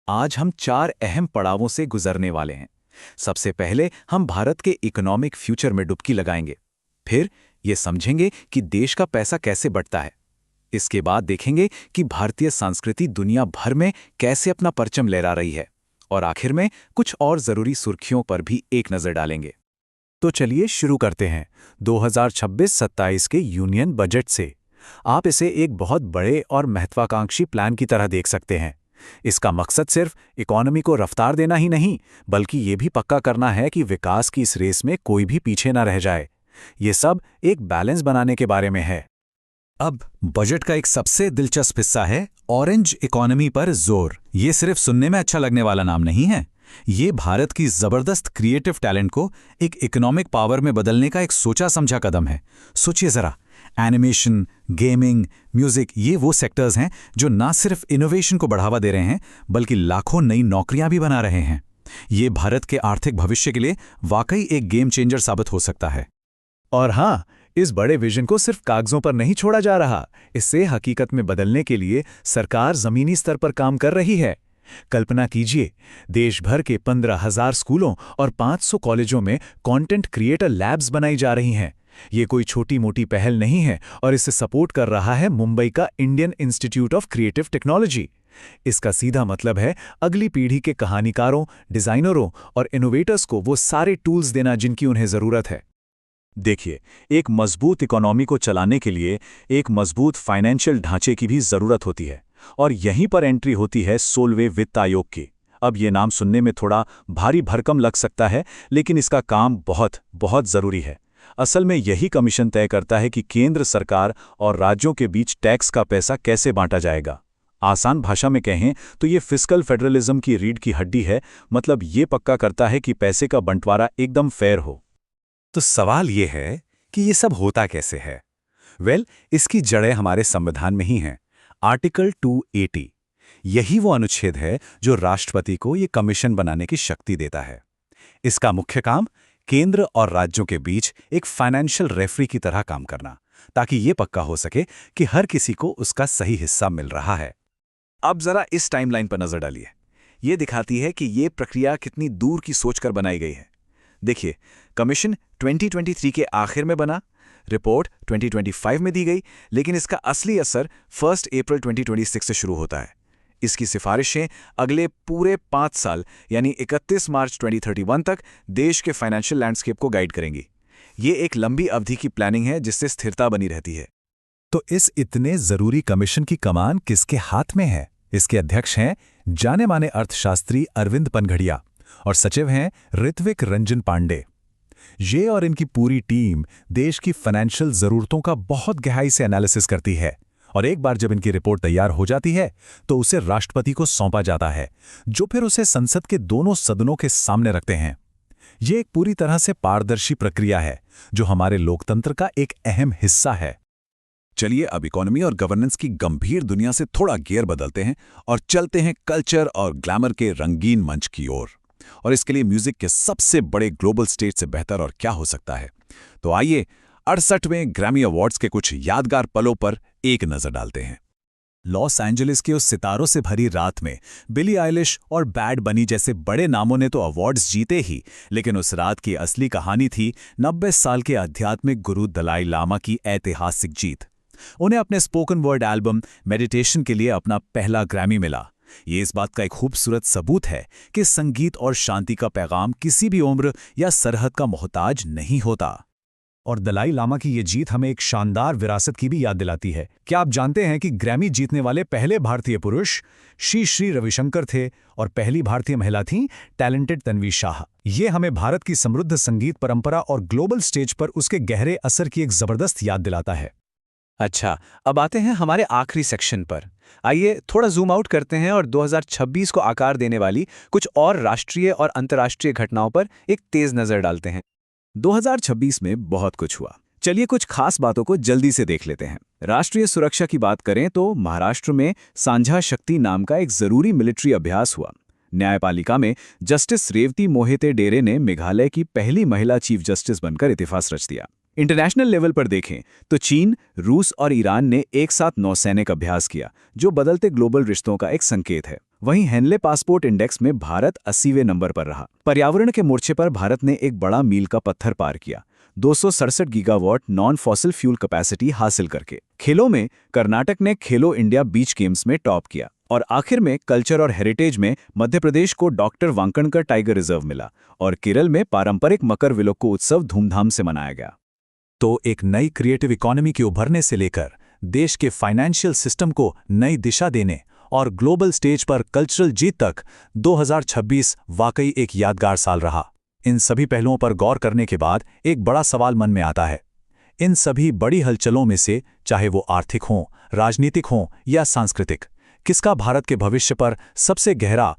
आज हम 4 अहम पड़ावों से गुजरने वाले हैं। सबसे पहले हम भारत के इकोनॉमिक फ्यूचर में डुबकी लगाएंगे। फिर ये समझेंगे कि देश का पैसा कैसे बढ़ता है। इसके बाद देखेंगे कि भारतीय संस्कृति दुनिया भर में कैसे अपना परचम लहरा रही है। और आखिर में कुछ और जरूरी सुर्खियों पर भी एक नजर डालेंगे। तो चलिए शुरू करते हैं 2026-27 के यूनियन बजट से। आप इसे एक बहुत बड़े और महत्वाकांक्षी प्लान की तरह देख सकते हैं। इसका मकसद सिर्फ इकोनॉमी को रफ्तार देना ही नहीं, बल्कि ये भी पक्का करना है कि विकास की इस रेस में कोई भी पीछे न रह जाए। ये सब एक बैलेंस बनाने के बारे में है। अब बजट का एक सबसे दिलचस्प हिस्सा है ऑरेंज इकोनॉमी पर जोर। ये सिर्फ सुनने में अच्छा लगने वाला नाम नहीं है। ये भारत की जबरदस्त क्रिएटिव टैलेंट को एक इकोनॉमिक पावर में बदलने का एक सोचा समझा कदम है। सोचिए जरा, एनिमेशन, गेमिंग, म्यूजिक, ये वो सेक्टर्स हैं जो ना सिर्फ इनोवेशन को बढ़ावा दे रहे हैं, बल्कि लाखों नई नौकरियां भी बना रहे हैं। ये भारत के आर्थिक भविष्य के लिए वाकई एक गेम चेंजर साबित हो सकता है। और हाँ, इस बड़े विजन को सिर्फ कागजों पर नहीं छोड़ा जा रहा। इसे हकीकत में बदलने के लिए सरकार जमीनी स्तर पर काम कर रही है। कल्पना कीजिए, देश भर के 15,000 स्कूलों और 500 कॉलेजों में कंटेंट क्रिएटर लैब्स बनाई जा रही हैं। ये कोई छोटी मोटी पहल नहीं है और इसे सपोर्ट कर रहा है मुंबई का Indian institute of creative technology. इसका सीधा मतलब है अगली पीढ़ी के कहानीकारों, डिजाइनरों और इनोवेटर्स को वो सारे टूल्स देना जिनकी उन्हें जरूरत है। देखिए, एक मजबूत इकोनॉमी को चलाने के लिए एक मजबूत फाइनेंशियल ढांचे की भी जरूरत होती है, और यहीं पर एंट्री होती है 16वें वित्त आयोग की। अब ये नाम सुनने में थोड़ा भारी भरकम लग सकता है, लेकिन इसका काम बहुत बहुत जरूरी है। असल में यही कमीशन तय करता है कि केंद्र सरकार और राज्यों के बीच टैक्स का पैसा कैसे बांटा जाएगा। आसान भाषा में कहें तो ये फिस्कल फेडरलिज्म की रीढ़ की हड्डी है। मतलब ये पक्का करता है कि पैसे का बंटवारा एकदम फेयर हो। तो सवाल ये है कि ये सब होता कैसे है? इसकी जड़ें हमारे संविधान में ही हैं। आर्टिकल 280 यही वो अनुच्छेद है जो राष्ट्रपति को ये कमीशन बनाने की शक्ति देता है। इसका मुख्य काम केंद्र और राज्यों के बीच एक फाइनेंशियल रेफरी की तरह काम करना, ताकि ये पक्का हो सके कि हर किसी को उसका सही हिस्सा मिल रहा है। अब जरा इस टाइमलाइन पर नजर डालिए। ये दिखाती है कि ये प्रक्रिया कितनी दूर की सोचकर बनाई गई है। देखिए, कमीशन 2023 के आखिर में बना, रिपोर्ट 2025 में दी गई, लेकिन इसका असली असर 1 अप्रैल 2026 से शुरू होता है। इसकी सिफारिशें अगले पूरे 5 साल यानी 31 मार्च 2031 तक देश के फाइनेंशियल लैंडस्केप को गाइड करेंगी। ये एक लंबी अवधि की प्लानिंग है जिससे स्थिरता बनी रहती है। तो इस इतने जरूरी कमीशन की कमान किसके हाथ में है? इसके अध्यक्ष हैं जाने माने अर्थशास्त्री अरविंद पनघड़िया और सचिव हैं ऋत्विक रंजन पांडे। ये और इनकी पूरी टीम देश की फाइनेंशियल जरूरतों का बहुत गहराई से एनालिसिस करती है, और एक बार जब इनकी रिपोर्ट तैयार हो जाती है तो उसे राष्ट्रपति को सौंपा जाता है, जो फिर उसे संसद के दोनों सदनों के सामने रखते हैं। ये एक पूरी तरह से पारदर्शी प्रक्रिया है जो हमारे लोकतंत्र का एक अहम हिस्सा है। चलिए अब इकोनॉमी और गवर्नेंस की गंभीर दुनिया से थोड़ा गियर बदलते हैं और चलते हैं कल्चर और ग्लैमर के रंगीन मंच की ओर। और इसके लिए म्यूजिक के सबसे बड़े ग्लोबल स्टेज से बेहतर और क्या हो सकता है। तो आइए 68वें ग्रैमी अवार्ड्स के कुछ यादगार पलों पर एक नजर डालते हैं। लॉस एंजलिस के उस सितारों से भरी रात में बिली आइलिश और बैड बनी जैसे बड़े नामों ने तो अवार्ड्स जीते ही, लेकिन उस रात की असली कहानी थी 90 साल के आध्यात्मिक गुरु दलाई लामा की ऐतिहासिक जीत। उन्हें अपने स्पोकन वर्ड एल्बम मेडिटेशन के लिए अपना पहला ग्रैमी मिला। ये इस बात का एक खूबसूरत सबूत है कि संगीत और शांति का पैगाम किसी भी उम्र या सरहद का मोहताज नहीं होता। और दलाई लामा की ये जीत हमें एक शानदार विरासत की भी याद दिलाती है। क्या आप जानते हैं कि ग्रैमी जीतने वाले पहले भारतीय पुरुष श्री रविशंकर थे और पहली भारतीय महिला थीं टैलेंटेड तन्वी शाह। ये हमें भारत की समृद्ध संगीत परंपरा और ग्लोबल स्टेज पर उसके गहरे असर की एक जबरदस्त याद दिलाता है। अच्छा, अब आते हैं हमारे आखिरी सेक्शन पर। आइए थोड़ा जूम आउट करते हैं और 2026 को आकार देने वाली कुछ और राष्ट्रीय और अंतर्राष्ट्रीय घटनाओं पर एक तेज नजर डालते हैं। 2026 में बहुत कुछ हुआ। चलिए कुछ खास बातों को जल्दी से देख लेते हैं। राष्ट्रीय सुरक्षा की बात करें तो महाराष्ट्र में सांझा शक्ति नाम का एक जरूरी मिलिट्री अभ्यास हुआ। न्यायपालिका में जस्टिस रेवती मोहिते डेरे ने मेघालय की पहली महिला चीफ जस्टिस बनकर इतिहास रच दिया। इंटरनेशनल लेवल पर देखें तो चीन, रूस और ईरान ने एक साथ नौसैनिक अभ्यास किया, जो बदलते ग्लोबल रिश्तों का एक संकेत है। वहीं हेनले पासपोर्ट इंडेक्स में भारत 80वें नंबर पर रहा। पर्यावरण के मोर्चे पर भारत ने एक बड़ा मील का पत्थर पार किया, 267 gigawatt non fossil fuel capacity हासिल करके। खेलों में कर्नाटक ने खेलो इंडिया बीच गेम्स में टॉप किया। और आखिर में कल्चर और हेरिटेज में मध्य प्रदेश को डॉक्टर वांकणकर टाइगर रिजर्व मिला और केरल में पारंपरिक मकर विलोक्को उत्सव धूमधाम से मनाया गया। तो एक नई क्रिएटिव इकोनॉमी के उभरने से लेकर देश के फाइनेंशियल सिस्टम को नई दिशा देने और ग्लोबल स्टेज पर कल्चरल जीत तक 2026 वाकई एक यादगार साल रहा। इन सभी पहलुओं पर गौर करने के बाद एक बड़ा सवाल मन में आता है। इन सभी बड़ी हलचलों में से, चाहे वो आर्थिक हों, राजनीतिक हों या सांस्कृतिक, किसका भारत के भविष्य पर सबसे गहरा